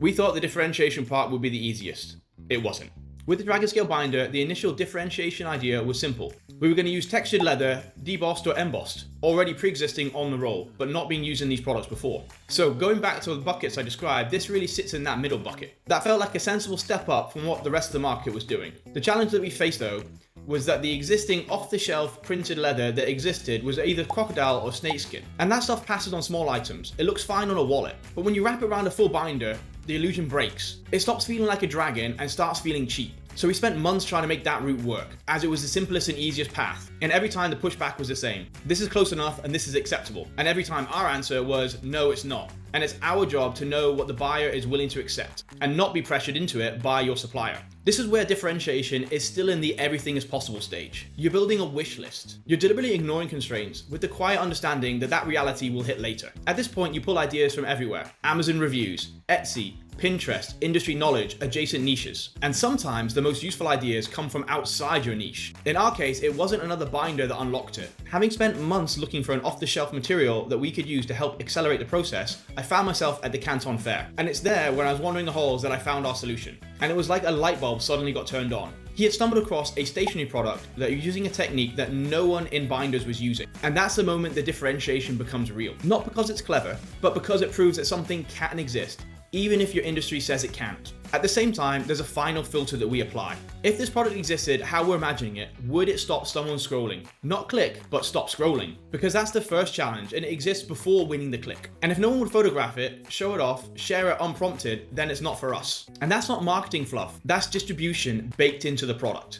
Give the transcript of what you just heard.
We thought the differentiation part would be the easiest. It wasn't. With the Dragonscale binder, the initial differentiation idea was simple. We were going to use textured leather, debossed or embossed, already pre-existing on the roll, but not being used in these products before. So going back to the buckets I described, this really sits in that middle bucket. That felt like a sensible step up from what the rest of the market was doing. The challenge that we faced though, was that the existing off-the-shelf printed leather that existed was either crocodile or snakeskin. And that stuff passes on small items. It looks fine on a wallet, but when you wrap it around a full binder, the illusion breaks. It stops feeling like a dragon and starts feeling cheap. So we spent months trying to make that route work, as it was the simplest and easiest path. And every time the pushback was the same. This is close enough and this is acceptable. And every time our answer was, no, it's not. And it's our job to know what the buyer is willing to accept and not be pressured into it by your supplier. This is where differentiation is still in the everything is possible stage. You're building a wish list. You're deliberately ignoring constraints with the quiet understanding that that reality will hit later. At this point, you pull ideas from everywhere. Amazon reviews, Etsy, Pinterest, industry knowledge, adjacent niches. And sometimes the most useful ideas come from outside your niche. In our case, it wasn't another binder that unlocked it. Having spent months looking for an off-the-shelf material that we could use to help accelerate the process, I found myself at the Canton Fair. And it's there when I was wandering the halls that I found our solution. And it was like a light bulb suddenly got turned on. He had stumbled across a stationery product that was using a technique that no one in binders was using. And that's the moment the differentiation becomes real. Not because it's clever, but because it proves that something can exist, even if your industry says it can't. At the same time, there's a final filter that we apply. If this product existed how we're imagining it, would it stop someone scrolling? Not click, but stop scrolling. Because that's the first challenge, and it exists before winning the click. And if no one would photograph it, show it off, share it unprompted, then it's not for us. And that's not marketing fluff, that's distribution baked into the product.